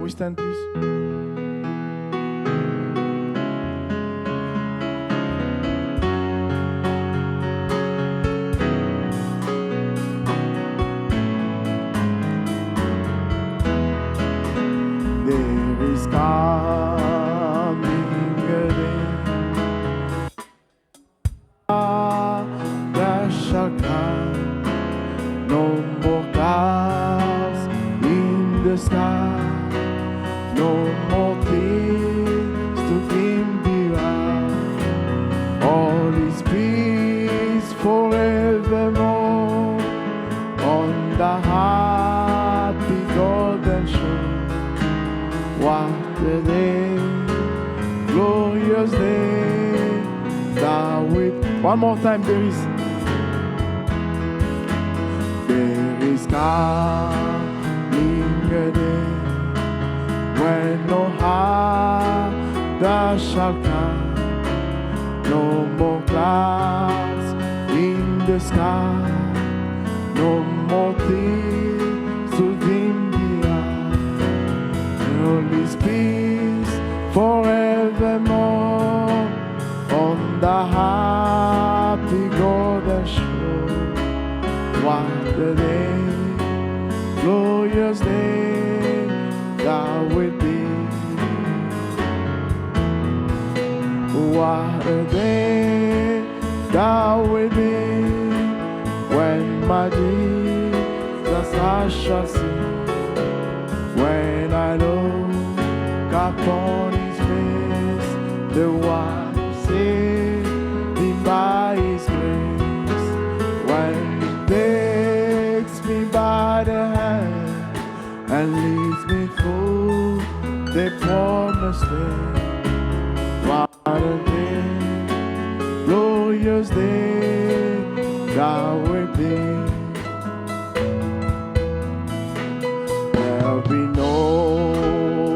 We stand, please. There is coming a day that shall come, no more clouds in the sky, no more things to dim the eye. All is peace forevermore on the happy golden shore. What a day, glorious day, that with one more time there is coming a day when no harm shall come, no more clouds in the sky, no more things to dim the eye. All is peace forevermore on the happy golden shore. What a day, glorious day that will be. What a day that will be when my Jesus I shall see. When I look upon his face, the one who saved me by his grace. When he takes me by the hand and leads me through the promised land. What a day, glorious day that will be. There'll be no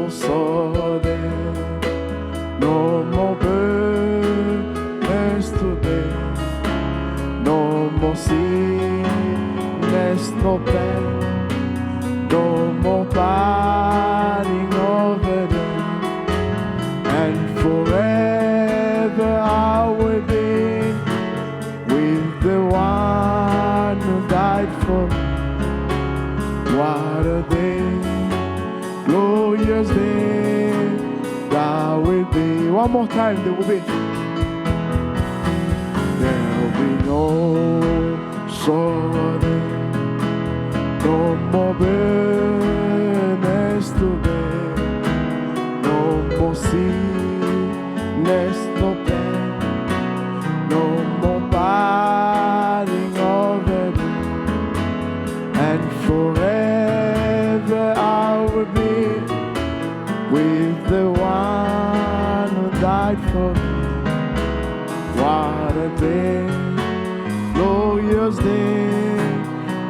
sorrow, no more burdens today, no more sickness, no pain, no more parting over them, and forever I will be with the one who died for me. What a day, glorious day that will be. One more time, there will be. There'll be no sorrow, no more burdens today, no more sickness, no pain, no more parting over me, and forever I will be with the one who died for me. What a day, glorious day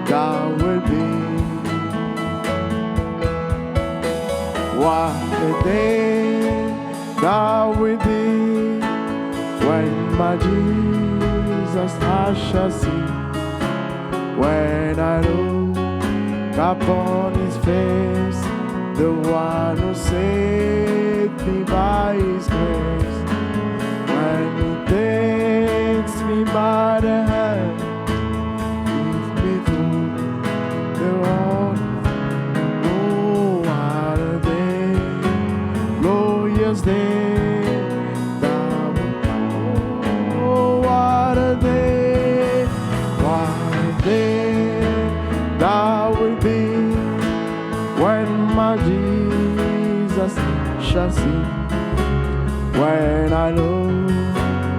that will be. What a day that will be when my Jesus I shall see. When I look upon his face, the one who saved me by his grace. When he takes me by the hand, leads me through the road. Oh, what a day, glorious day that will come. Oh, what a day that will be when my Jesus shall see. When I look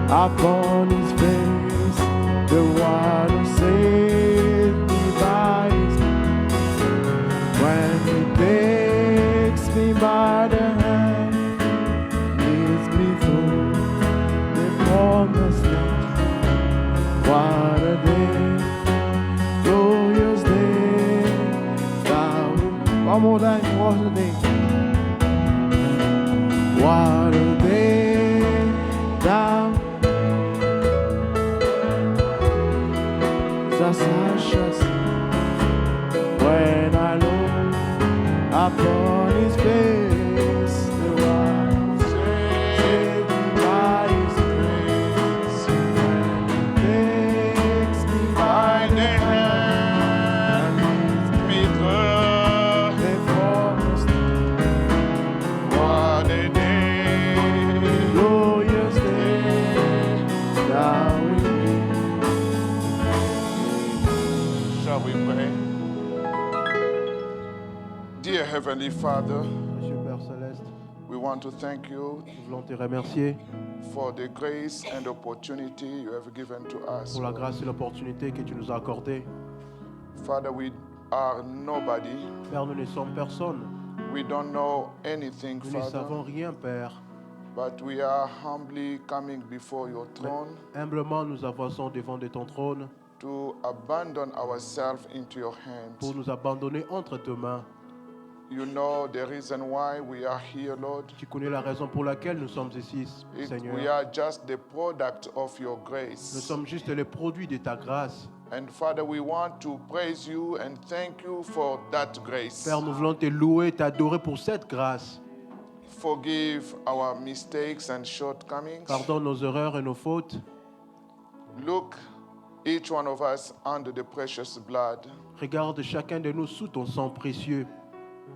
upon his face, the one who saved me by his grace. When he takes me by the hand, leads me through the promised land. What a day, glorious day that will. One more time, what a day. What a day that just Heavenly Father, Monsieur Père Céleste, we want to thank you nous voulons te remercier for the grace and opportunity you have given to us. pour la grâce et l'opportunité que tu nous as accordée. Father, we are nobody. Père, nous ne sommes personne. We don't know anything, Nous ne Father, savons rien, Père. but we are humbly coming before your Mais throne humblement, nous avançons devant de ton trône to abandon ourselves into your pour hands. nous abandonner entre tes mains. You know the reason why we are here, Lord. Tu connais la raison pour laquelle nous sommes ici, We Seigneur. are just the product of your Nous grace. sommes juste les produits de ta grâce. And Father, we want to praise you and thank you for that grace. Père, nous voulons te louer, t'adorer pour cette grâce. Forgive our mistakes and shortcomings. Pardonne nos erreurs et nos fautes. Look each one of us under the precious blood, Regarde chacun de nous sous ton sang précieux,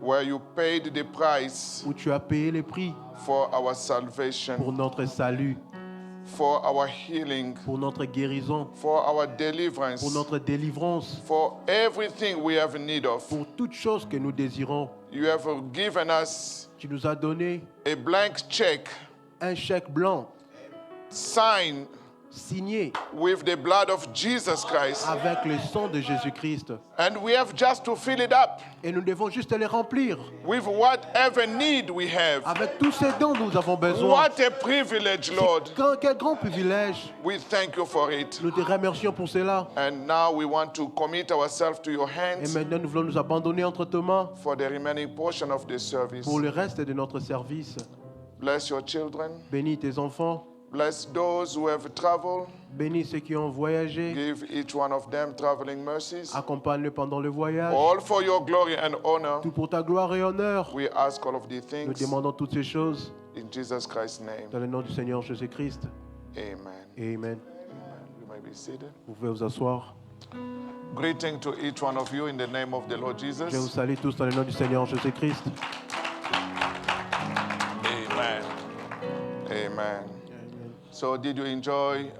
where you paid the price où tu as payé les prix for our pour salvation, notre salut, for our healing, pour notre guérison, for our pour deliverance, notre délivrance, for everything we have need of. pour toutes choses que nous désirons. You have given us Tu nous as donné a blank check un chèque blanc signed signé with the blood of Jesus Christ, avec le sang de Jésus-Christ. and we have just to fill it up Et nous devons juste les remplir with whatever need we have. avec tous ces dons dont nous avons besoin. What a privilege, Lord. Quel grand privilège. We thank you for it. Nous te remercions pour cela. And now we want to commit ourselves to your Et hands maintenant, nous voulons nous abandonner entre tes mains for the remaining portion of the service. pour le reste de notre service. Bless your children. Bénis tes enfants. Bless those who have traveled. Bénis ceux qui ont voyagé. Give each one of them traveling mercies. Accompagne-les pendant le voyage. All for your glory and honor. Tout pour ta gloire et honneur. We ask all of these Nous things demandons toutes ces choses in Jesus Christ's name. dans le nom du Seigneur Jésus-Christ. Amen. Amen. You may be seated. Vous pouvez vous asseoir. Greeting to each one of you in the name of the Lord Je vous Jesus. salue tous dans le nom du Seigneur Jésus-Christ. Amen. Amen. So, did you enjoy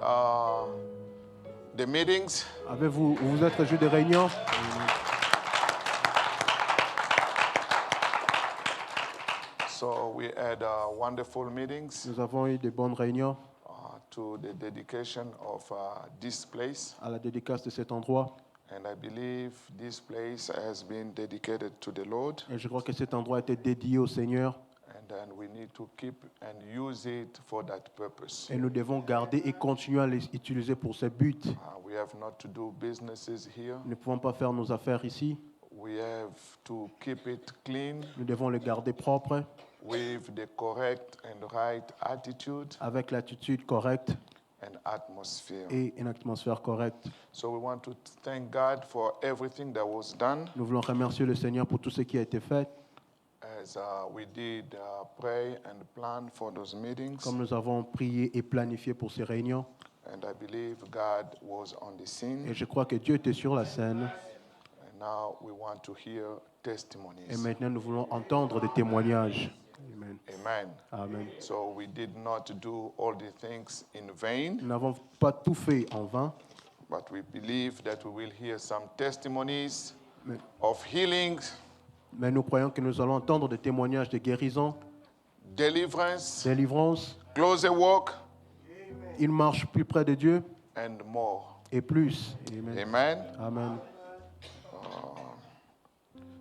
the meetings? Avez-vous, vous êtes réjouis des réunions? So, we had wonderful meetings Nous avons eu de bonnes réunions to the dedication of this place. à la dédicace de cet endroit. And I believe this place has been dedicated to the Lord. Et je crois que cet endroit a été dédié au Seigneur. And then we need to keep and use it for that purpose. Et nous devons garder et continuer à les utiliser pour ce but. We have not to do businesses here. Nous ne pouvons pas faire nos affaires ici. We have to keep it clean Nous devons le garder propre, with the correct and right attitude avec l'attitude correcte and atmosphere. et une atmosphère correcte. So we want to thank God for everything that was done Nous voulons remercier le Seigneur pour tout ce qui a été fait. as we did pray and plan for those meetings. Comme nous avons prié et planifié pour ces réunions. And I believe God was on the Et scene. je crois que Dieu était sur la scène. And now we want to hear Et testimonies. maintenant, nous voulons entendre des témoignages. Amen. Amen. Amen. So we did not do all the things in vain, Nous n'avons pas tout fait en vain, but we believe that we will hear some testimonies mais, of healings, mais nous croyons que nous allons entendre des témoignages de guérison, deliverance, délivrance, closer walk, une marche plus près de Dieu and more. et plus. Amen. Amen. Amen.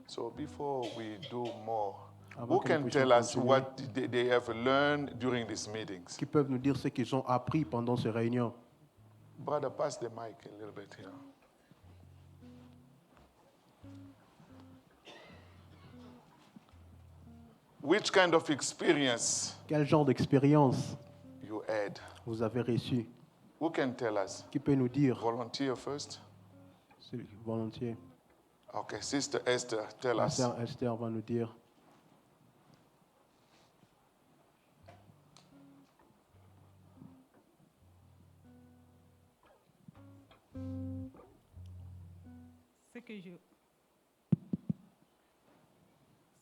So before we do more, Avant who que nous can puissions tell us continuer. what they have learned during these meetings? Qui peuvent nous dire ce qu'ils ont appris pendant ces réunions? Brother, pass the mic a little bit here. Which kind of experience Quel genre d'expérience you had? vous avez reçu? Who can tell us? Qui peut nous dire? Volunteer first. Volontiers. Okay, Sister Esther, tell La us. sœur Esther va nous dire.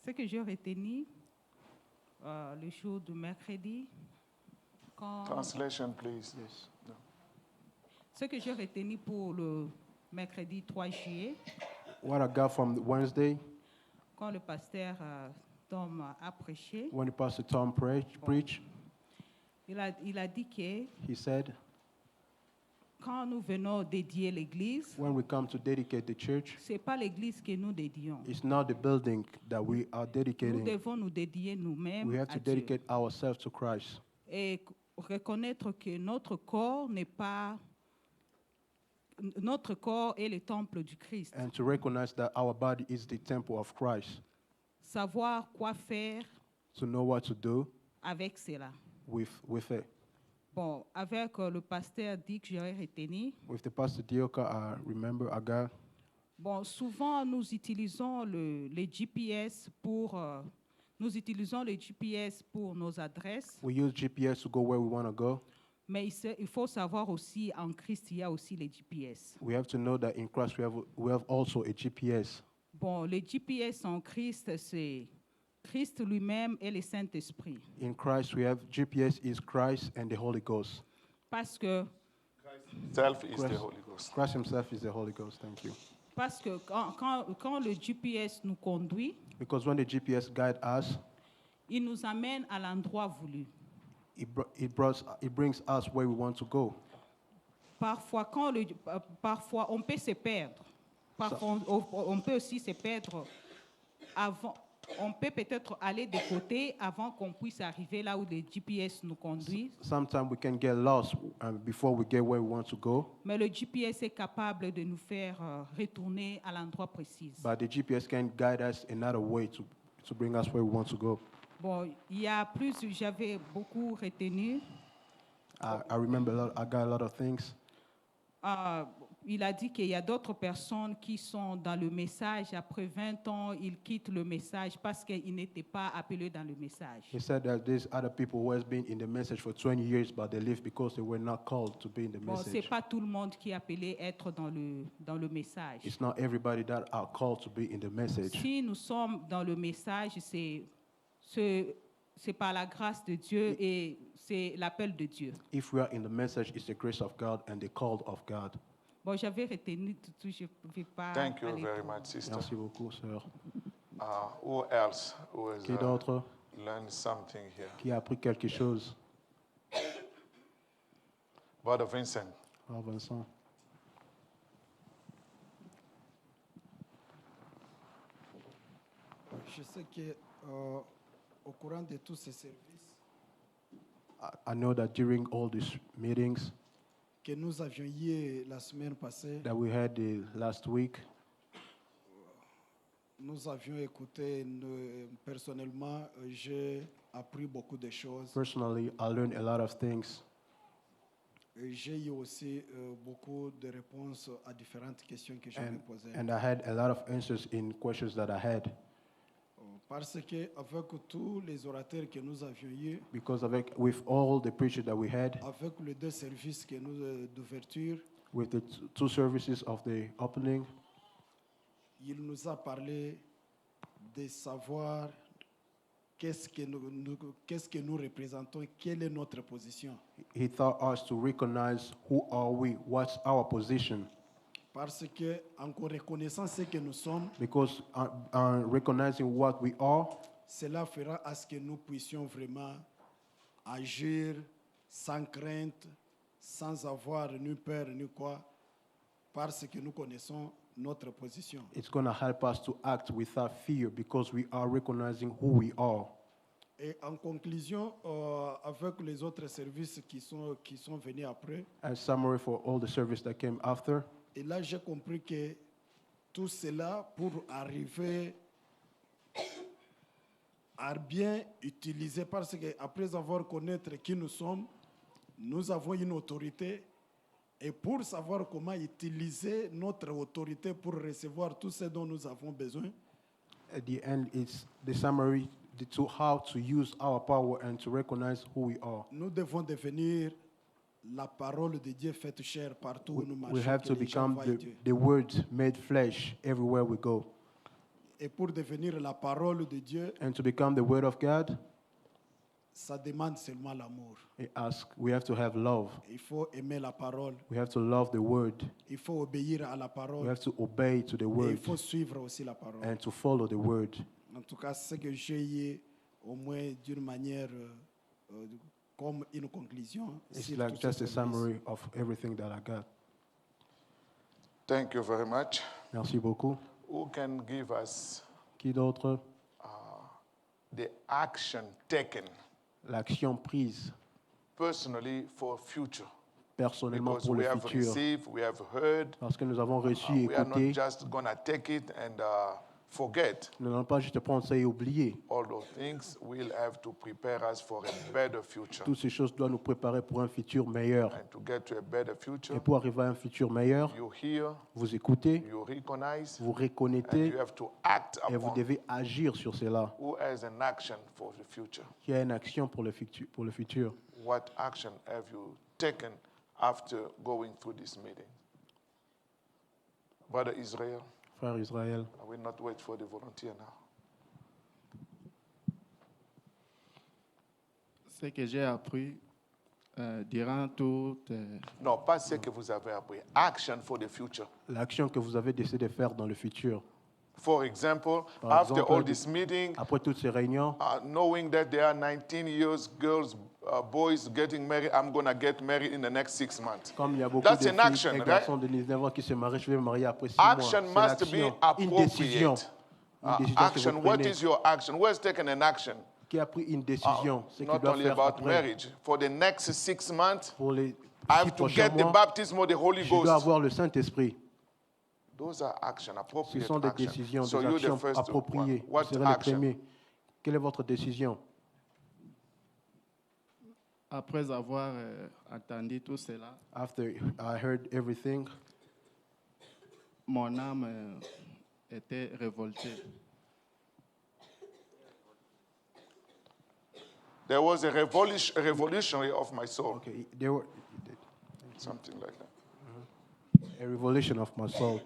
Ce que j'ai retenu le jour du mercredi, Translation, please. Yes. ce que j'ai retenu pour le mercredi 3 juillet, What I got from Wednesday, quand le pasteur Tom a prêché, When the Pastor Tom preached, il a dit que he said, quand nous venons dédier l'église, when we come to dedicate the church, ce n'est pas l'église que nous dédions. it's not the building that we are Nous dedicating. devons nous dédier nous-mêmes We have à to Dieu. dedicate ourselves to Christ. Et reconnaître que notre corps n'est pas... Notre corps est le temple du Christ. And to recognize that our body is the temple of Christ. Savoir quoi faire To know what to do avec cela. with it. Bon, avec le pasteur Dick Reteni, With the Pastor Dioka, I remember Agar. bon, souvent nous utilisons les GPS pour nos adresses, We use GPS to go where we want to go. mais il faut savoir aussi en Christ il y a aussi les GPS. We have to know that in Christ we have also a GPS. Bon, les GPS en Christ, c'est Christ lui-même et le Saint-Esprit. In Christ we have GPS is Christ and the Holy Ghost. Parce que Self is the Christ. Holy Ghost. Christ himself is the Holy Ghost. Thank you. quand le GPS nous conduit, Because when the GPS guide us, il nous amène à l'endroit voulu. it brings us where we want to go. Parfois, parfois on peut se perdre. Parfois, on peut aussi se perdre avant. On peut peut-être aller de côté avant qu'on puisse arriver là où le GPS nous conduit. Sometimes we can get lost before we get where we want to go. Mais le GPS est capable de nous faire retourner à l'endroit précis. But the GPS can guide us another way to bring us where we want to go. Bon, il y a plus, j'avais beaucoup retenu. I remember I got a lot of things. Il a dit qu'il y a d'autres personnes qui sont dans le message. Après 20 ans, ils quittent le message parce qu'ils n'étaient pas appelés dans le message. He said that there's other people who has been in the message for 20 years, but they left because they were not called to be in the Bon, ce n'est message. pas tout le monde qui est appelé à être dans le message. It's not everybody that are called to be in the message. Si nous sommes dans le message, c'est par la grâce de Dieu et c'est l'appel de Dieu. If we are in the message, it's the grace of God and the call of God. Bon, j'avais retenu tout, je ne pouvais pas. Thank you aller very trop. much, sister. Merci beaucoup, sœur. Who else who has Qui d'autre learned something here? qui a appris quelque chose? Brother Vincent. Ah, Vincent. Je sais que au courant de tous ces services I know that during all these meetings que nous avions eu la semaine passée, that we had last week, nous avions écouté personnellement, j'ai appris beaucoup de choses. personally, I learned a lot of things. Et j'ai eu aussi beaucoup de réponses à différentes questions que je me posais. And I had a lot of answers in questions that I had. Parce que avec tous les orateurs que nous avions eus, Because with all the preachers that we had, avec les deux services que nous d'ouverture, with the two services of the opening, il nous a parlé de savoir qu'est-ce que nous représentons, quelle est notre position. he taught us to recognize who are we, what's our position. Parce que en reconnaissant ce que nous sommes, Because recognizing what we are, cela fera à ce que nous puissions vraiment agir sans crainte, sans avoir ni peur ni quoi, parce que nous connaissons notre position. it's going to help us to act without fear because we are recognizing who we are. Et en conclusion, avec les autres services qui sont venus après, As summary for all the service that came after, et là j'ai compris que tout cela pour arriver à bien utiliser, parce qu'après avoir connaître qui nous sommes, nous avons une autorité, et pour savoir comment utiliser notre autorité pour recevoir tout ce dont nous avons besoin, at the end, it's the summary to how to use our power and to recognize who we are. nous devons devenir la parole de Dieu faite chair partout où nous marchons. We have que to les gens become voient Dieu. the word made flesh everywhere we go. Et pour devenir la parole de Dieu, And to become the word of God, ça demande seulement l'amour. We have to have love. Il faut aimer la parole, We have to love the word. il faut obéir à la We parole, have to obey to the et il word faut suivre aussi la parole. and to follow the word. En tout cas, ce que j'ai eu, au moins d'une manière comme une conclusion. It's sur like tout just ce a service. summary of everything that I got. Thank you very much. Merci beaucoup. Who can give us Qui d'autre? the action taken L'action prise personally for future? personnellement Because pour we le have futur. received, we have heard. Parce que nous avons reçu et We are not écouté. just going to take it and forget. Nous n'allons pas juste prendre ça et oublier. All those things will have to prepare us for a better future. Toutes ces choses doivent nous préparer pour un futur meilleur. And to get to a better Et future, pour arriver à un futur meilleur, you hear, vous écoutez, you recognize, vous and reconnaissez you have to act et vous upon. devez agir sur cela. Who has an action for the future? Il y a une action pour le futur. What action have you taken after going through this meeting? Brother Israel, Frère Israël, I will not wait for the volunteer now. Ce que j'ai appris durant toute... Non, pas ce que vous avez appris. Action for the future. l'action que vous avez décidé de faire dans le futur. For example, Par after exemple, all this meeting, Après toutes ces réunions, knowing that there are 19 years girls, boys getting married, I'm going to get married in the next 6 months. comme il y a beaucoup That's de an filles action, et right? garçons de 19 ans qui se marient, je vais me marier après 6 mois. Action C'est must be l'action, une décision. appropriate. Une décision que Action, vous what prenez. is your action? Who has taken an action? Qui a pris une décision, ce qu'il Not doit only faire about après. marriage. For the next 6 months, Pour les I 6 have to prochains get the mois, baptism of the Holy je dois Ghost. avoir le Saint-Esprit. Those are action, Ce appropriate sont des action. décisions, So des you're the actions first appropriées. one. Vous What serez les action? premiers. Quelle est votre décision? Après avoir entendu tout cela, After I heard everything, mon âme était révoltée. There was a revolutionary of my soul. okay, Something like that. a revolution of my soul.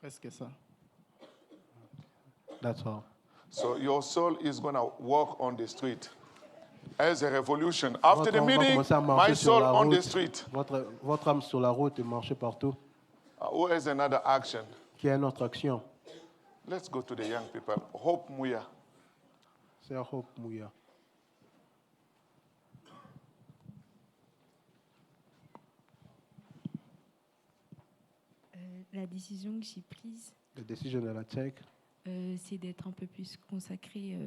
Presque ça. That's all. So your soul is going to walk on the street as a revolution. After Votre the âme va meeting, commencer à my marcher sur soul la on the route. street. Votre âme sur la route et marcher partout. Who has another action? Qui a une autre action? Let's go to the young people. Hope Muya. C'est Hope Mouya. La décision que j'ai prise, The decision that I take c'est d'être un peu plus consacrée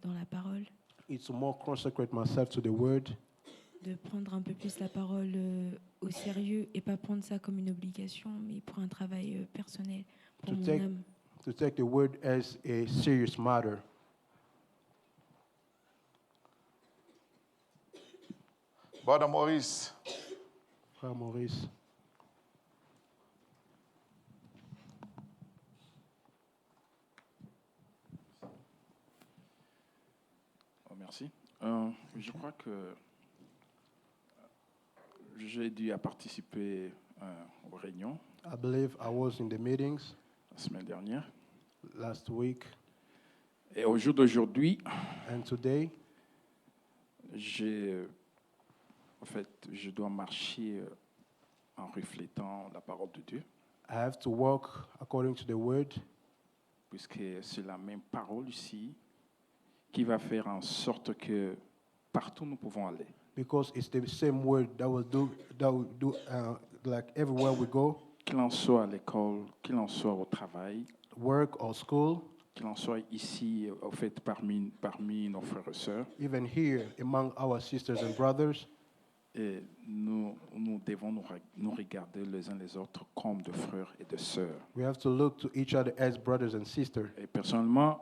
dans la parole, is to more consecrate myself to the word, de prendre un peu plus la parole au sérieux et pas prendre ça comme une obligation, mais pour un travail personnel, pour To mon take- âme. to take the word as a serious matter. Brother Maurice. Frère Maurice, Oh, merci. Je crois que j'ai dû participer aux réunions I believe I was in the meetings la semaine dernière. last week Et au jour d'aujourd'hui, and today. Je dois marcher en reflétant la parole de Dieu, I have to walk according to the word puisque c'est la même parole ici qui va faire en sorte que partout nous pouvons aller, because it's the same word that will do like everywhere we go, qu'il en soit à l'école, qu'il en soit au travail, work or school, qu'il en soit ici, au fait, parmi nos frères et sœurs. even here among our sisters and brothers. Et nous devons nous regarder les uns les autres comme de frères et de sœurs. We have to look to each other as brothers and sisters. Et personnellement,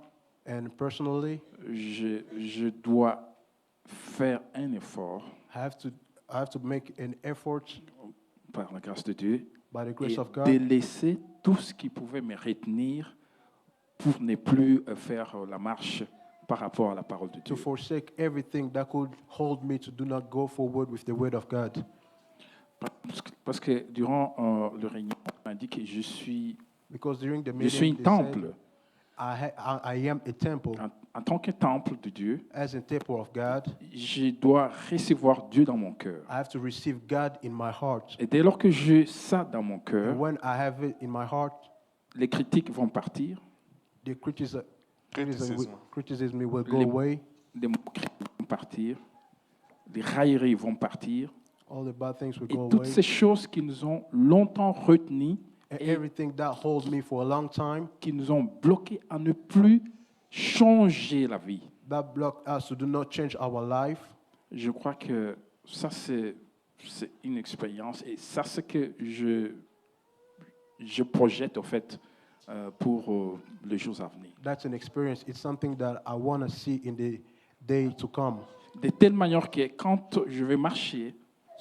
And personally, je dois faire un effort I have to make an effort par la grâce de Dieu by the grace et of God délaisser tout ce qui pouvait me retenir pour ne plus faire la marche par rapport à la parole de to Dieu. forsake everything that could hold me to do not go forward with the word of God. Parce que durant le réunion, on m'a dit que je suis Because during the un meeting, they temple. said, I am a temple. En tant que temple de Dieu, As a temple of God, je dois recevoir Dieu dans mon cœur. I have to receive God in my heart. Et dès lors que j'ai ça dans mon And cœur, when I have it in my heart, les critiques vont partir, the criticism will go Les- away. les moqueries vont partir, les railleries vont partir. All the bad things will Et go toutes away. ces choses qui nous ont longtemps retenus, And et everything that holds me for a long time, qui nous ont bloqués à ne plus changer la vie. that block us to do not change our life. Je crois que ça, c'est une expérience et ça, c'est que je projette, au fait, pour les jours à venir. That's an experience. It's something that I want to see in the day to come. De telle manière que quand je vais marcher,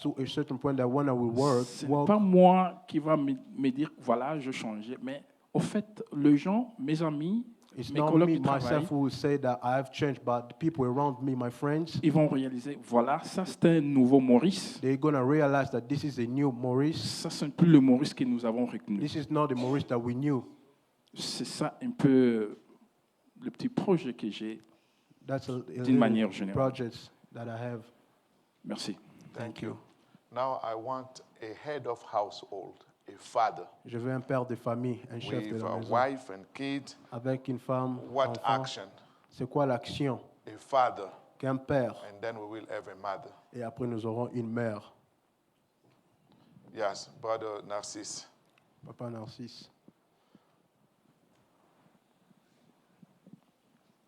To a certain point that when I will ce walk, n'est pas moi qui va me dire, voilà, je change. Mais au fait, les gens, mes amis, it's mes not collègues me, de travail, myself, who will say that I have changed, but the people around me, my friends, ils vont réaliser, voilà, ça c'est un nouveau Maurice. they're going to realize that this is a new Maurice. Ça, ce n'est plus le Maurice que nous avons reconnu. This is not the Maurice that we knew. C'est ça un peu le petit projet que j'ai. That's a D'une manière générale. project that I have. Merci. Thank you. Now I want a head of household, a father, Je veux un père de famille, un chef de with la a maison, wife and kids. avec une femme, What enfant. action? C'est quoi l'action A father, qu'un père, and then we will have a mother. et après nous aurons une mère, Yes, brother Narcisse. papa Narcisse.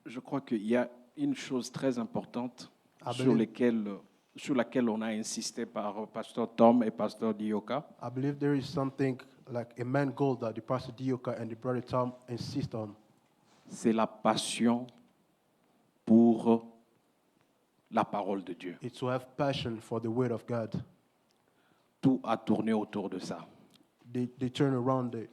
Je crois qu'il y a une chose très importante Ah, sur, ben- sur laquelle on a insisté par Pasteur Tom et Pasteur Dioka. I believe there is something like a main goal that the Pastor Dioka and the brother Tom insist on. C'est la passion pour la parole de Dieu. It's to have passion for the word of God. Tout a tourné autour de ça. They turn around it.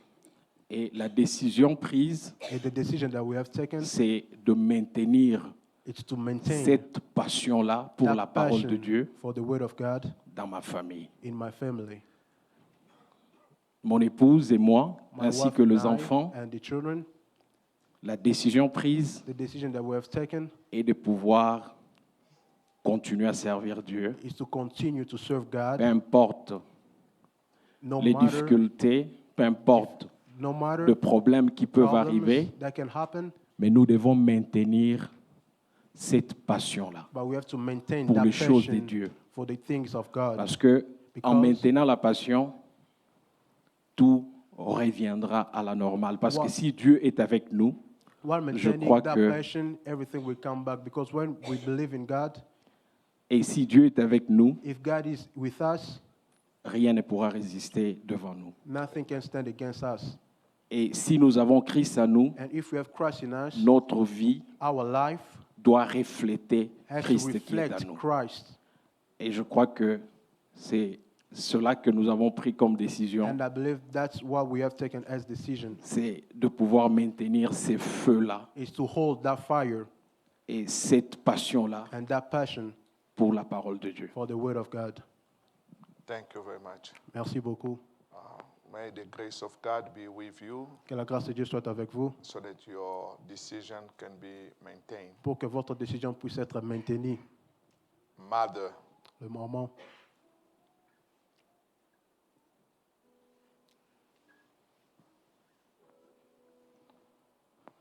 Et la décision prise, And the decision that we have taken, c'est de maintenir it's to maintain cette passion-là pour that la parole de passion Dieu for the word of God dans ma famille. in my family. Mon épouse et moi, My ainsi wife que and les I enfants, and the children, la décision prise the decision that we have taken est de pouvoir continuer à servir Dieu, is to continue to serve God peu importe no les matter, difficultés, peu importe no matter les problèmes qui peuvent problems arriver, that can happen, mais nous devons maintenir cette passion-là but we have to maintain pour that les choses de passion Dieu. for the things of God. Parce que en Because- maintenant la passion, tout reviendra à la normale. Parce que What- si Dieu est avec nous, While je maintaining crois that que- passion, everything will come back. Because when we believe in God, et si Dieu est avec nous, if God is with us, rien ne pourra résister devant nous. nothing can stand against us. Et si nous avons Christ à nous, And if we have Christ in us, notre vie our life doit refléter has to Christ qui est à reflect nous. Christ. Et je crois que c'est cela que nous avons pris comme décision, And I believe that's what we have taken as decision, c'est de pouvoir maintenir ces feux-là is to hold that fire et cette passion-là and that passion pour la parole de Dieu. for the word of God. Thank you very much. Merci beaucoup. May the grace of God be with you Que la grâce de Dieu soit avec vous so that your decision can be maintained. pour que votre décision puisse être maintenue. Mother, Le moment.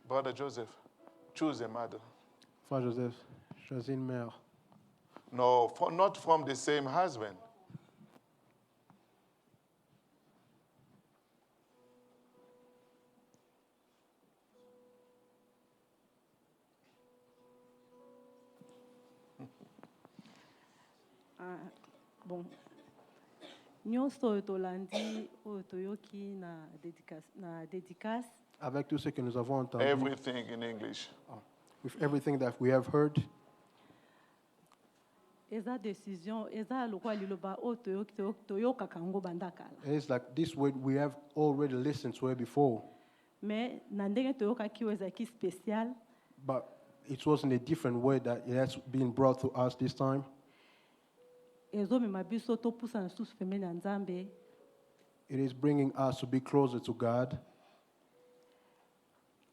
Brother Joseph, choose a mother. Frère Joseph, choisis une mère. No, not from the same husband. Bon, nyonso oyo tolandi oyo toyoki na dédicace Avec tout ce que nous avons entendu, Everything in English. with everything that we have heard, eza décision eza lokola liloba oyo toyokaka yango banda kala it's like this word we have already listened to it before, mais na ndenge toyokaki oyo ezalaki spécial but it was in a different way that it has been brought to us this time. ezomema biso topusana lisusu pembeni na nzambe It is bringing us to be closer to God.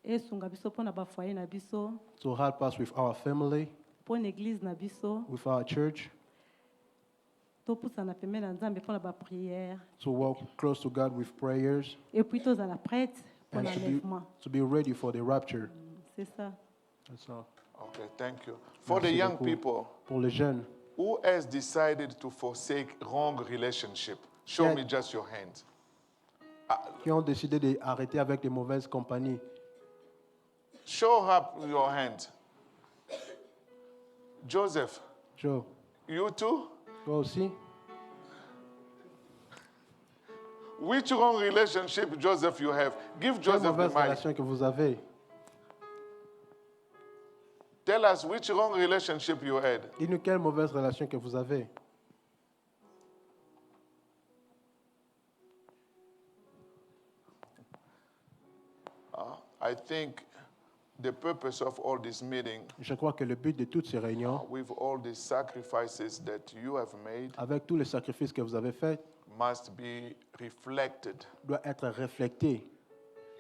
esunga biso mpona bafoye na biso, to help us with our family, mpona église na biso, with our church, topusana pembeni na Nzambe mpona baprière, to walk close to God with prayers, et puis tozala prête pour and l'enlèvement. to be ready for the rapture. C'est ça. That's all. Okay, thank you. For the Merci young beaucoup. people, Pour les jeunes, who has decided to forsake wrong relationship? Show Yeah. me just your hand. qui ont décidé d'arrêter avec les mauvaises compagnies. Show up your hand. Joseph, Joe, you too? toi aussi? Which wrong relationship, Joseph, you have? Give Quelle Joseph the mauvaise mic. relation que vous avez? Tell us which wrong relationship you had. Dis-nous quelle mauvaise relation que vous avez. I think the purpose of all this meeting, Je crois que le but de toutes ces réunions, with all the sacrifices that you have made, avec tous les sacrifices que vous avez faits, must be reflected doit être reflété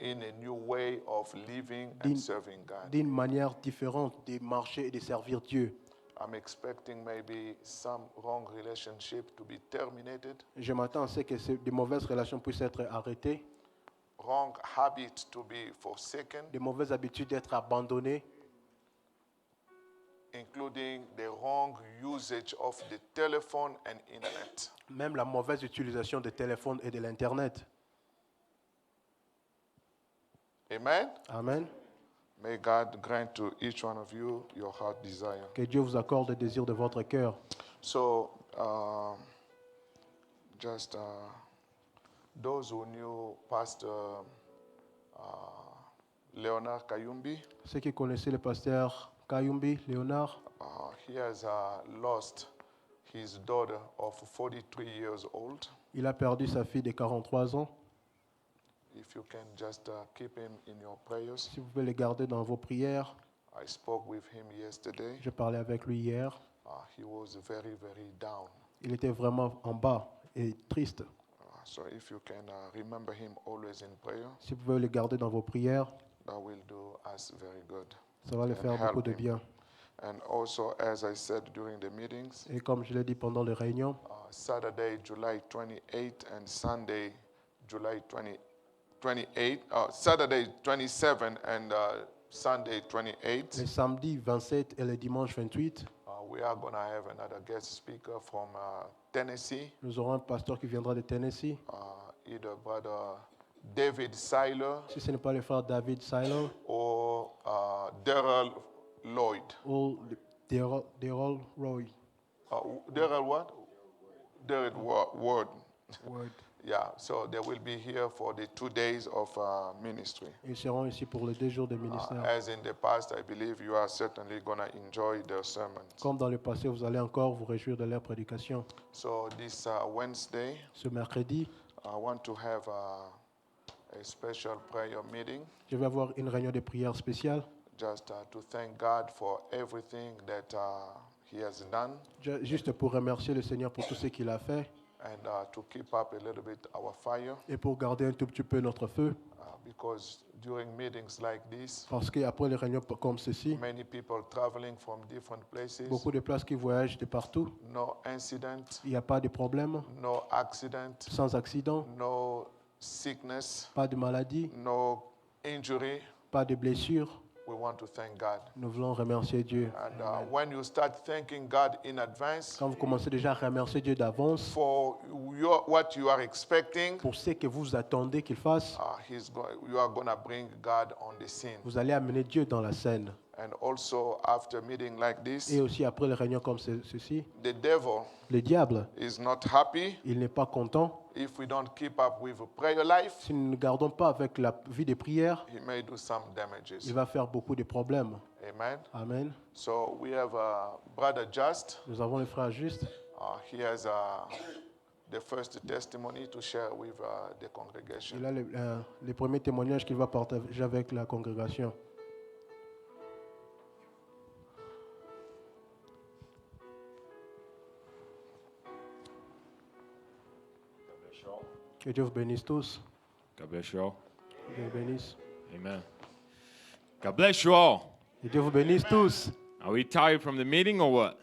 in a new way of living Din- and serving God. d'une manière différente de marcher et de servir Dieu. I'm expecting maybe some wrong relationship to be terminated, Je m'attends à ce que de mauvaises relations puissent être arrêtées, wrong habits to be forsaken, de mauvaises habitudes d'être abandonnées, including the wrong usage of the telephone and internet. même la mauvaise utilisation des téléphones et de l'Internet. Amen. Amen. May God grant to each one of you your heart desire. Que Dieu vous accorde le désir de votre cœur. So, just those who knew Pastor Leonard Kayumbi, Ceux qui connaissaient le pasteur Kayumbi, Léonard, he has lost his daughter of 43 years old. il a perdu sa fille de 43 ans. If you can just keep him in your prayers. Si vous pouvez le garder dans vos prières. I spoke with him yesterday. Je parlais avec lui hier. He was very, very down. Il était vraiment en bas et triste. So if you can remember him always in prayer, Si vous pouvez le garder dans vos prières, that will do us very good. ça va le And faire help beaucoup de him. bien. And also, as I said during the meetings, Et comme je l'ai dit pendant les réunions, Saturday, July 28 and Sunday, July 28, Saturday 27 and Sunday 28, le samedi 27 et le dimanche 28, we are going to have another guest speaker from Tennessee, nous aurons un pasteur qui viendra de Tennessee. either Brother David Seiler Si ce n'est pas le frère David Seiler or Daryl Lloyd. ou Daryl Roy. Daryl what? Daryl Ward. Word. Yeah, so they will be here for the 2 days of ministry. Ils seront ici pour les 2 jours de ministère. As in the past, I believe you are certainly going to enjoy their sermons. Comme dans le passé, vous allez encore vous réjouir de leur prédication. So this Wednesday, Ce mercredi, I want to have a special prayer meeting je vais avoir une réunion de prière spéciale, just to thank God for everything that He has done juste pour remercier le Seigneur pour tout ce qu'il a fait and to keep up a little bit our fire et pour garder un tout petit peu notre feu. because during meetings like this, Parce qu'après les réunions comme ceci, many people traveling from different places, beaucoup de places qui voyagent de partout, no incident, il n'y a pas de problème, no accident, sans accident, no sickness, pas de maladie, no injury. pas de blessure. We want to thank God. Nous voulons remercier Dieu. And when you start thanking God in advance Quand vous commencez déjà à remercier Dieu d'avance for what you are expecting, pour ce que vous attendez qu'il fasse, you are going to bring God on the scene. vous allez amener Dieu dans la scène. And also after meeting like this, Et aussi après les réunions comme ceci, the devil le diable, is not happy il n'est pas content. if we don't keep up with a prayer life. Si nous ne gardons pas avec la vie de prière, He may do some damages. il va faire beaucoup de problèmes. Amen. Amen. So we have Brother Just. Nous avons le frère Juste. He has the first testimony to share with the congregation. Il a les premiers témoignages qu'il va partager avec la congrégation. Que Dieu vous bénisse tous. God bless you all. Dieu vous bénisse. Amen. God bless you all. Et Dieu vous bénisse tous. Are we tired from the meeting or what?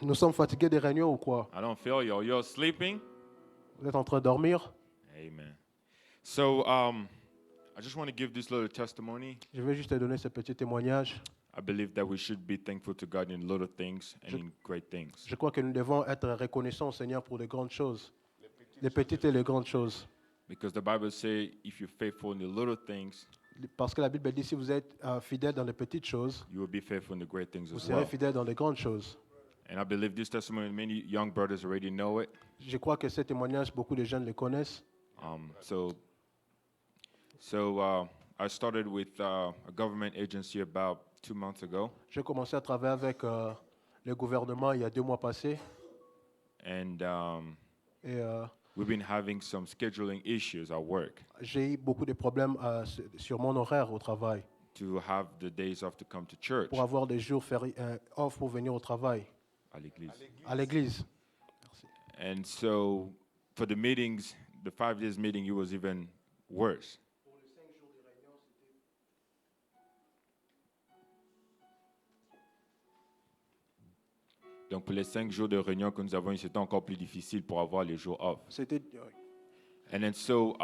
Nous sommes fatigués des réunions ou quoi? I don't feel you. You're sleeping? Vous êtes en train de dormir? Amen. So I just want to give this little testimony. Je vais juste te donner ce petit témoignage. I believe that we should be thankful to God in little things and in great things. Je crois que nous devons être reconnaissants au Seigneur pour les grandes choses. Les petites et les grandes choses. Because the Bible says if you're faithful in the little things, Parce que la Bible dit si vous êtes fidèle dans les petites choses, you will be faithful in the great things vous as serez well. fidèle dans les grandes choses. And I believe this testimony, many young brothers already know it. Je crois que ce témoignage, beaucoup de jeunes le connaissent. I started with a government agency about 2 months ago. J'ai commencé à travailler avec le gouvernement il y a 2 mois passés. And Et we've been having some scheduling issues at work j'ai eu beaucoup de problèmes sur mon horaire au travail. to have the days off to come to church Pour avoir des jours off pour venir au travail, à l'église. à l'église. And so for the meetings, the 5 days meeting, it was even worse. Donc pour les 5 jours de réunion que nous avons eu, c'était encore plus difficile pour avoir les jours off. C'était And then so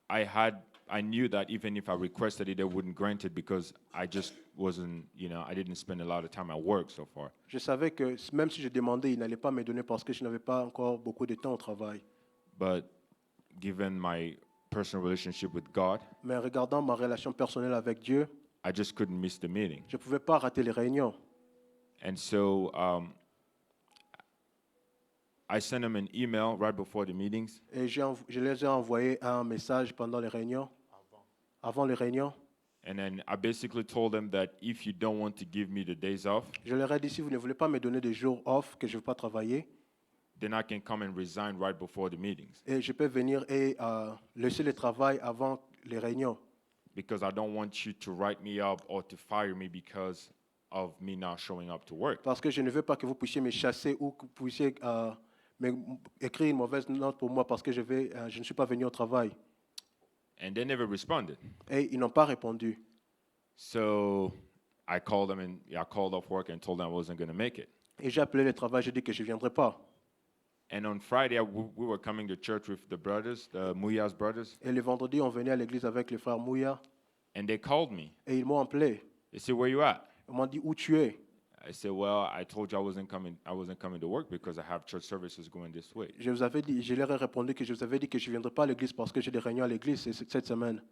I knew that even if I requested it, they wouldn't grant it because I just wasn't, I didn't spend a lot of time at work so far. Je savais que même si je demandais, ils n'allaient pas me donner parce que je n'avais pas encore beaucoup de temps au travail. But given my personal relationship with God, Mais regardant ma relation personnelle avec Dieu, I just couldn't miss the meeting. je ne pouvais pas rater les réunions. And so I sent them an email right before the meetings. Et je les ai envoyé un message pendant les réunions, avant les réunions. And then I basically told them that if you don't want to give me the days off, Je leur ai dit, si vous ne voulez pas me donner des jours off, que je ne veux pas travailler, then I can come and resign right before the meetings. et je peux venir et laisser le travail avant les réunions. Because I don't want you to write me up or to fire me because of me not showing up to work. Parce que je ne veux pas que vous puissiez me chasser ou que vous puissiez écrire une mauvaise note pour moi parce que je ne suis pas venu au travail. And they never responded. Et ils n'ont pas répondu. So I called them and I called off work and told them I wasn't going to make it. Et j'ai appelé le travail, j'ai dit que je ne viendrai pas. And on Friday, we were coming to church with the brothers, the Muyas brothers, Et le vendredi, on venait à l'église avec les frères Mouya and they called me. et ils m'ont appelé. They said, "Where you at?" Ils m'ont dit où tu es. I said, "Well, I told you I wasn't coming to work because I have church services going this week." Je leur ai répondu que je vous avais dit que je ne viendrai pas à l'église parce que j'ai des réunions à l'église cette semaine.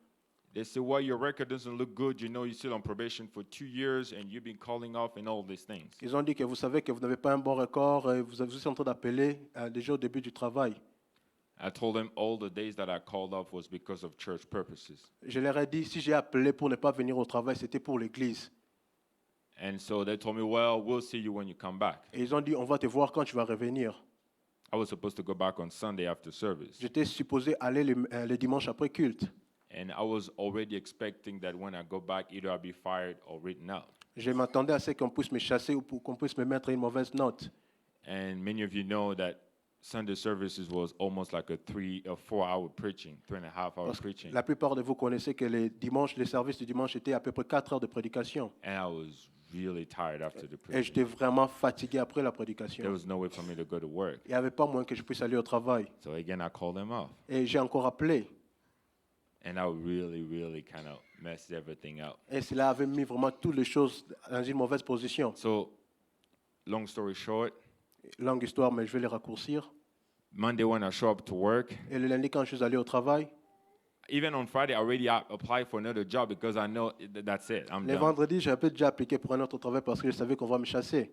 They said, "Well, your record doesn't look good. You know, you're still on probation for 2 years and you've been calling off and all these things." Ils ont dit que vous savez que vous n'avez pas un bon record et vous êtes en train d'appeler déjà au début du travail. I told them all the days that I called off was because of church purposes. Je leur ai dit si j'ai appelé pour ne pas venir au travail, c'était pour l'église. And so they told me, "Well, we'll see you when you come back." Et ils ont dit on va te voir quand tu vas revenir. I was supposed to go back on Sunday after service. J'étais supposé aller le dimanche après culte. And I was already expecting that when I go back, either I'll be fired or written out. Je m'attendais à ce qu'on puisse me chasser ou qu'on puisse me mettre une mauvaise note. And many of you know that Sunday services was almost like a 3 or 4 hour preaching, 3.5 hour Parce que preaching. la plupart de vous connaissez que les services du dimanche étaient à peu près 4 heures de prédication. And I was really tired after the Et preaching. j'étais vraiment fatigué après la There prédication. was no way for me to go to work. Il n'y avait pas moyen que je puisse aller au travail. So again, I called them off. Et j'ai encore appelé. And I really kind of messed everything up. Et cela avait mis vraiment toutes les choses dans une mauvaise position. So, long story short, Longue histoire, mais je vais les raccourcir. Monday when I show up to work, Et le lundi, quand je suis allé au travail, even on Friday, I already applied for another job because I know that's it. I'm le done. vendredi, j'avais déjà appliqué pour un autre travail parce que je savais qu'on va me chasser.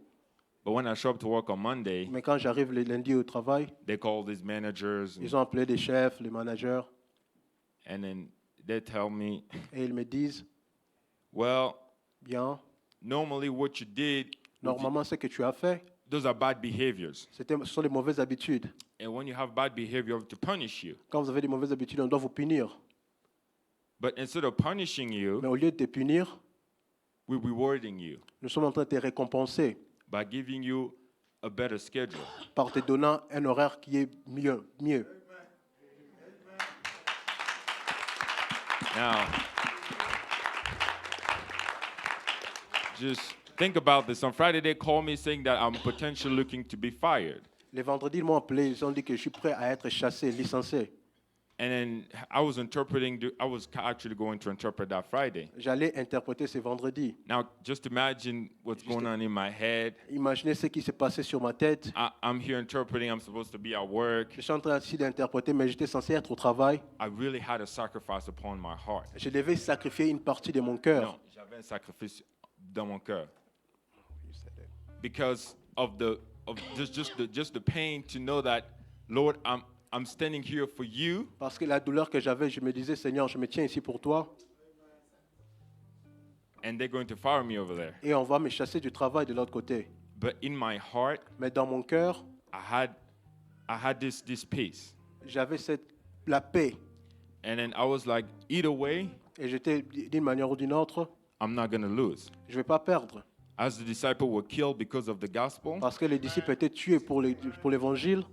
But when I show up to work on Monday, Mais quand j'arrive le lundi au travail, they call these managers ils ont appelé des chefs, les managers, and then they tell me, et ils me disent, well, bien, normally what you did, normalement, ce que tu as fait, those are bad behaviors. ce sont les mauvaises habitudes. And when you have bad behavior, to punish you. Quand vous avez des mauvaises habitudes, on doit vous punir. But instead of punishing you, Mais au lieu de te punir, we're rewarding you nous sommes en train de te récompenser by giving you a better schedule. par te donnant un horaire qui est mieux. Now, just think about this. On Friday, they called me saying that I'm potentially looking to be fired. Les vendredis, ils m'ont appelé, ils ont dit que je suis prêt à être chassé, licencié. And then I was actually going to interpret that Friday. J'allais interpréter ce vendredi. Now, just imagine what's going on in my head. Imaginez ce qui s'est passé sur ma tête. I'm here interpreting. I'm supposed to be at work. Je suis en train ici d'interpréter, mais j'étais censé être au travail. I really had a sacrifice upon my heart. Je devais sacrifier une partie de mon cœur. Non, j'avais un sacrifice dans mon cœur. Because of just the pain to know that, Lord, I'm standing here for you. Parce que la douleur que j'avais, je me disais, Seigneur, je me tiens ici pour toi. And they're going to fire me over there. Et on va me chasser du travail de l'autre côté. But in my heart, Mais dans mon cœur, I had this peace. j'avais la paix. And then I was like, either way, Et j'étais d'une manière ou d'une autre, I'm not going to lose. je ne vais pas perdre. As the disciples were killed because of the gospel, Parce que les disciples étaient tués pour l'évangile.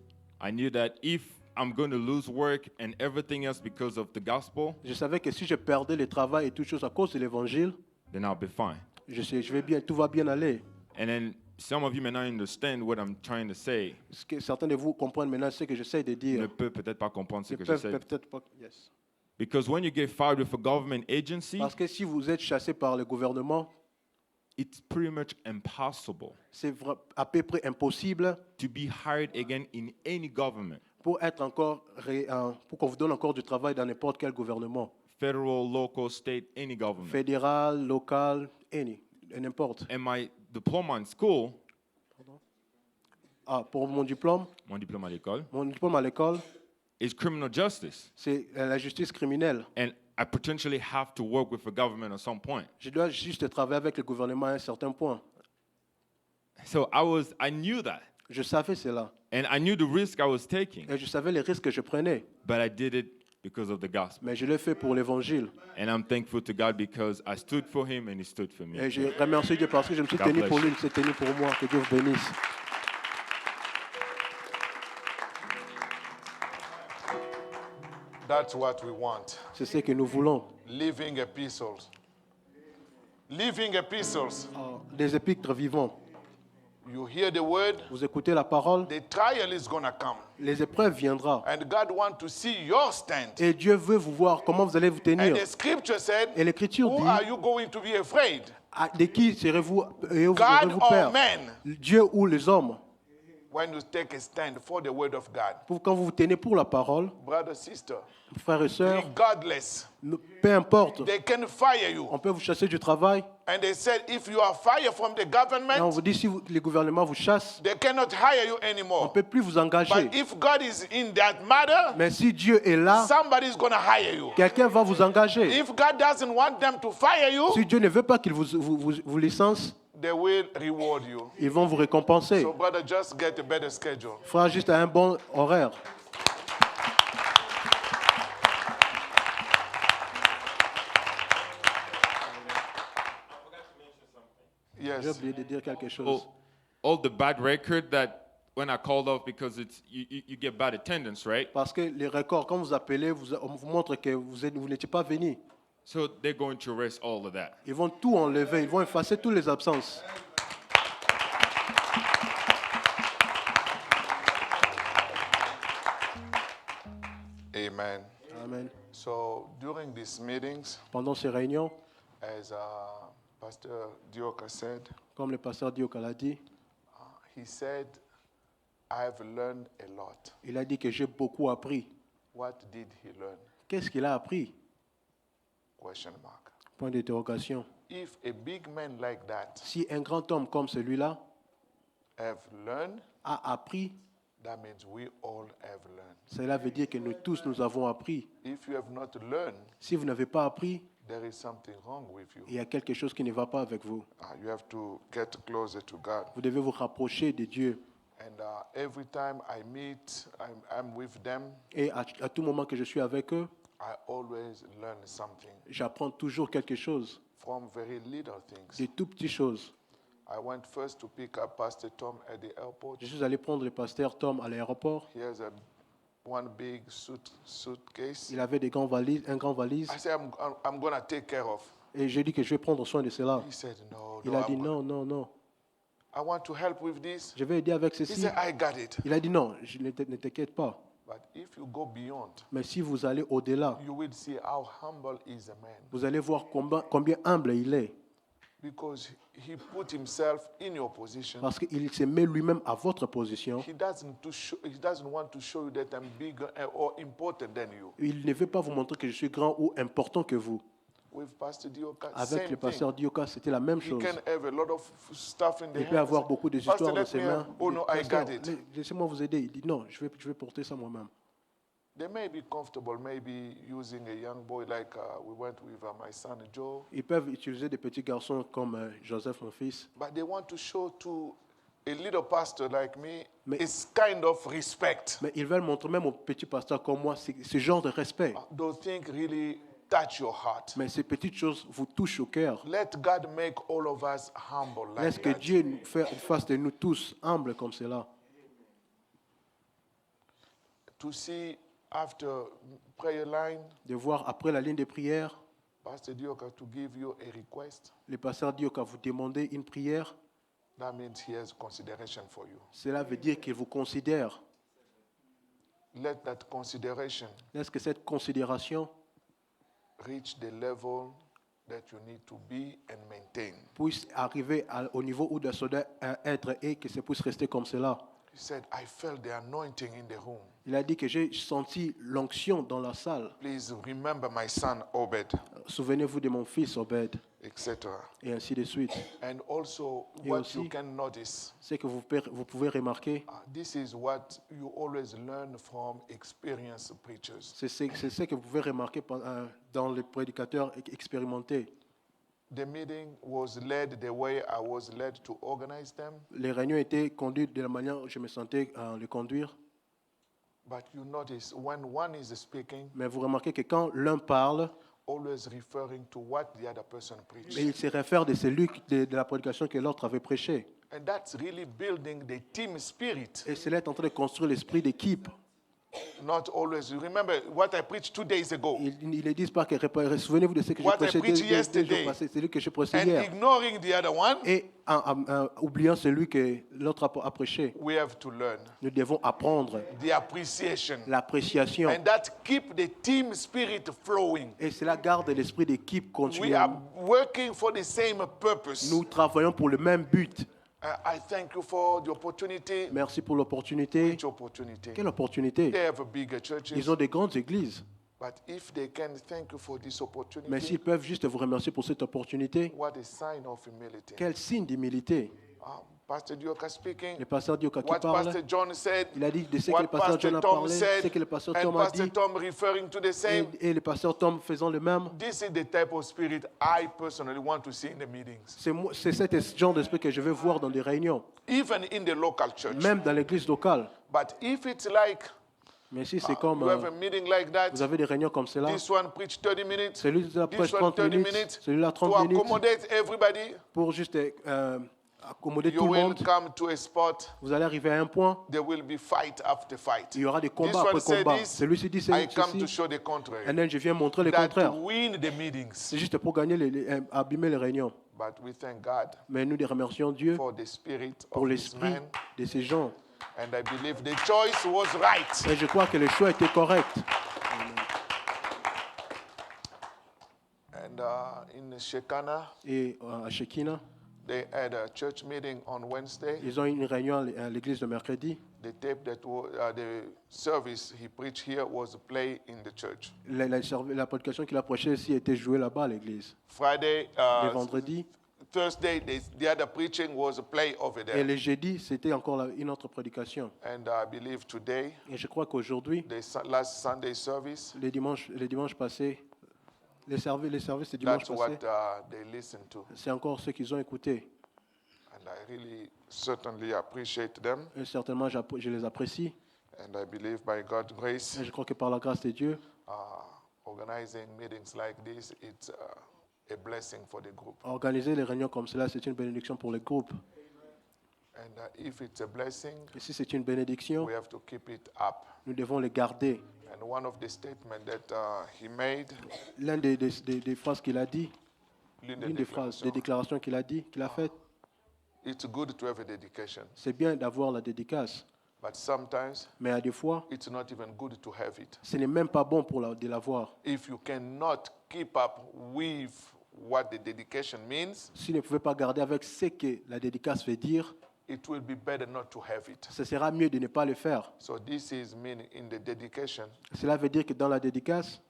I knew that if I'm going to lose work and everything else because of the gospel, Je savais que si je perdais le travail et toutes choses à cause de l'évangile, then I'll be fine. je vais bien, tout va bien aller. And then some of you may not understand what I'm trying to say. Ce que certains de vous comprennent maintenant ce que j'essaie de Ne dire. peuvent peut-être pas comprendre ce Ne que peuvent j'essaie. peut-être pas. Yes. Because when you get fired with a government agency, Parce que si vous êtes chassé par le gouvernement, it's pretty much impossible c'est à peu près impossible to be hired again in any government, pour être encore pour qu'on vous donne encore du travail dans n'importe quel gouvernement, federal, local, state, any government. fédéral, local, n'importe. And my diploma in school, Pour mon diplôme à l'école, is criminal justice. c'est la justice criminelle. And I potentially have to work with the government at some point. Je dois juste travailler avec le gouvernement à un certain point. So I knew that. Je savais cela. And I knew the risk I was taking. Et je savais les risques que je prenais. But I did it because of the gospel. Mais je l'ai fait pour l'évangile. And I'm thankful to God because I stood for him and he stood for me. Et je remercie Dieu parce que je me suis God tenu bless pour lui, you. il s'est tenu pour moi. Que Dieu vous bénisse. That's what we want. C'est ce que nous voulons. Living epistles. Living epistles. Des épîtres vivants. You hear the word, Vous écoutez la parole, the trial is going to come. les épreuves viendront. And God wants to see your stand. Et Dieu veut vous voir comment vous allez vous tenir. And the scripture said, Et l'Écriture who dit, are you going to be afraid? de qui serez-vous et où God serez-vous or peur? men? Dieu ou les hommes? When you take a stand for the word of God. Quand vous vous tenez pour la parole, Brother, sister, frères et sœurs, regardless, peu importe, they can fire you. on peut vous chasser du travail. And they said, if you are fired from the Et on government, vous dit si les gouvernements vous chassent, they cannot hire you on ne anymore. peut plus vous engager. But if God is in that matter, Mais si Dieu est là, somebody is going to hire you. quelqu'un va vous engager. If God doesn't want them to fire you, Si Dieu ne veut pas qu'il vous licence, they will reward you. ils vont vous récompenser. So, brother, just get a better schedule. Frère, juste à un bon horaire. J'ai Yes. oublié de dire quelque chose. All the bad record that when I called off because it's you get bad attendance, right? Parce que les records, quand vous appelez, on vous montre que vous n'étiez pas venu. So they're going to erase all of that. Ils vont tout enlever, ils vont effacer toutes les absences. Amen. Amen. So, during these meetings, Pendant ces réunions, as Pastor Dioka said, comme le pasteur Dioka l'a dit, he said, I've learned a lot. il a dit que j'ai beaucoup appris. What did he learn? Qu'est-ce qu'il a appris? Question mark. Point d'interrogation. If a big man like that Si un grand homme comme celui-là have learned, a appris, that means we all have learned. cela veut dire que nous tous, nous avons appris. If you have not learned, Si vous n'avez pas appris, there is something wrong with you. il y a quelque chose qui ne va pas avec vous. You have to get closer to God. Vous devez vous rapprocher de Dieu. And every time I meet, I'm with them, Et à tout moment que je suis avec eux, I always learn something j'apprends toujours quelque chose, from very little things. des tout petites choses. I went first to pick up Pastor Tom at the airport. Je suis allé prendre le pasteur Tom à l'aéroport. He has one big suitcase. Il avait un grand valise. I said, I'm going to take care of. Et j'ai dit que je vais prendre soin de cela. He said, no, Il no, a dit non, non, non. I want to help with this. Je vais aider avec He ceci. said, I got it. Il a dit non, ne t'inquiète pas. But if you go beyond, Mais si vous allez au-delà, you will see how humble is a man. vous allez voir combien humble il est. Because he put himself in your position. Parce qu'il se met lui-même à votre position. He doesn't want to show you that I'm bigger or important than you. Il ne veut pas vous montrer que je suis grand ou important que vous. With Pastor Dioka, Avec same le pasteur thing. Dioka, c'était la même He chose. can have a lot of stuff in the Il peut avoir hands. beaucoup de Pastor, histoires dans let ses me mains. help. Oh no, I Pasteur, got it. laissez-moi vous aider. Il dit non, je vais porter ça moi-même. They may be comfortable, maybe using a young boy like we went with my son Joe. Ils peuvent utiliser des petits garçons comme Joseph, mon fils. But they want to show to a little pastor like me, Mais- it's kind of respect. Mais ils veulent montrer même aux petits pasteurs comme moi ce genre de respect. Those things really touch your heart. Mais ces petites choses vous touchent au cœur. Let God make all of us humble Laisse like que that. Dieu fasse de nous tous humbles comme cela. To see after prayer line, De voir après la ligne de prière, Pastor Dioka to give you a request, le pasteur Dioka vous demander une prière, that means he has consideration for you. cela veut dire qu'il vous considère. Let that consideration Laisse que cette considération reach the level that you need to be and maintain. puisse arriver au niveau où ça doit être et que ça puisse rester comme cela. He said, I felt the anointing in the room. Il a dit que j'ai senti l'onction dans la salle. Please remember my son Obed, Souvenez-vous de mon fils Obed, etc. et ainsi de suite. And also, Et what aussi- you can notice, C'est que vous pouvez remarquer, this is what you always learn from experienced preachers. c'est ce que vous pouvez remarquer dans les prédicateurs expérimentés. The meeting was led the way I was led to organize them, Les réunions étaient conduites de la manière où je me sentais les conduire. but you notice when one is speaking, Mais vous remarquez que quand l'un parle, always referring to what the other person preached. et il se réfère de celui de la prédication que l'autre avait prêché. And that's really building the team spirit. Et cela est en train de construire l'esprit d'équipe. Not always. You remember what I preached 2 days ago. Ils ne disent pas que souvenez-vous de ce que j'ai What I prêché preached deux jours yesterday. passés, celui que j'ai prêché And hier. ignoring the other one, Et en oubliant celui que l'autre a prêché. we have to learn Nous devons apprendre the appreciation. l'appréciation. And that keep the team spirit flowing. Et cela garde l'esprit d'équipe We continuellement. are working for the same purpose. Nous travaillons pour le même but. I thank you for the opportunity. Merci pour l'opportunité. Which opportunity? Quelle opportunité? They have bigger churches. Ils ont des grandes églises. But if they can thank you for this opportunity, Mais s'ils peuvent juste vous remercier pour cette opportunité, what a sign of humility. quel signe d'humilité. Pastor Dioka speaking. Le pasteur Dioka qui What parle, Pastor John said. il a dit de ce que What le pasteur John a Pastor Tom parlé, said, ce que le pasteur and Tom a Pastor dit, Tom referring to the same. et le pasteur Tom faisant le même. This is the type of spirit I personally want to see in the meetings. C'est ce genre d'esprit que je veux voir dans des réunions, Even in the local church. même dans l'église locale. But if it's like Mais si c'est comme you have a meeting like that, vous avez des réunions comme cela, this one preach 30 minutes, celui-là this prêche one 30 30 minutes, minutes, celui-là to 30 minutes, accommodate everybody, pour juste accommoder you tout le will monde. come to a spot, Vous allez arriver à un point, there will be fight after fight. il y aura des This combats one après said combats. this, Celui-ci dit I come to ceci, show the contrary. et là je viens montrer le That contraire. to win the meetings. C'est juste pour gagner, abîmer les réunions. But we thank God Mais nous remercions Dieu for the spirit pour of this l'esprit man. de ces gens. And I believe the choice was right. Et je crois que le choix était correct. And in Shekana, Et à Shekinah, they had a church meeting on Wednesday. ils ont eu une réunion à l'église le mercredi. The tape that was, the service he preached here was played in the church. La prédication qu'il a prêchée ici était jouée là-bas à l'église. Friday, Le vendredi Thursday, the other preaching was played over et there. le jeudi, c'était encore une autre prédication. And I believe today, Et je crois qu'aujourd'hui, the last Sunday service, les dimanches passés, les services de dimanche that's passé, what they listened to. c'est encore ce qu'ils ont écouté. And I really certainly appreciate them. Et certainement, je les apprécie. And I believe by God's grace, Et je crois que par la grâce de Dieu, organizing meetings like this, it's a blessing for the group. organiser les réunions comme cela, c'est une bénédiction pour le groupe. And if it's a blessing, Et si c'est une bénédiction, we have to keep it up. nous devons les garder. And one of the statements that he made, L'un des phrases qu'il a dit, L'une des phrases, des déclarations qu'il a dit, qu'il a faites. It's good to have a dedication, C'est bien d'avoir la dédicace, but sometimes mais à des fois, it's not even good to have it. ce n'est même pas bon de l'avoir. If you cannot keep up with what the dedication means, Si vous ne pouvez pas garder avec ce que la dédicace veut dire, it will be better not to have it. ce sera mieux de ne pas le faire. So this is meaning in the dedication, Cela veut dire que dans la dédicace,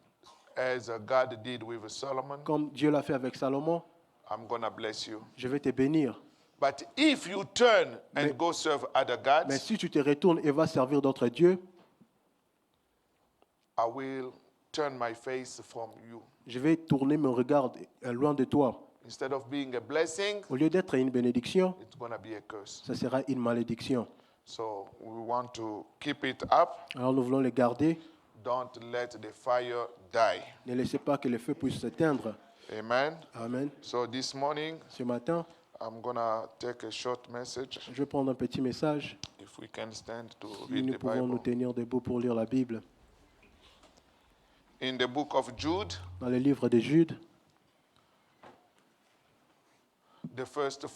as God did with Solomon, comme Dieu l'a fait avec Salomon, I'm going to bless you. je vais te bénir. But if you turn and go serve other Mais gods, si tu te retournes et vas servir d'autres dieux, I will turn my face from you. je vais tourner mon regard loin de toi. Instead of being a blessing, Au lieu d'être une bénédiction, it's going to be a curse. ça sera une malédiction. So we want to keep it up. Alors nous voulons les garder. Don't let the fire die. Ne laissez pas que le feu puisse s'éteindre. Amen. Amen. So this morning, Ce matin, I'm going to take a short message. je vais prendre un petit message. If we can stand to Si read nous the pouvons nous Bible. tenir debout pour lire la Bible. In the book of Jude, Dans le livre de Jude, the first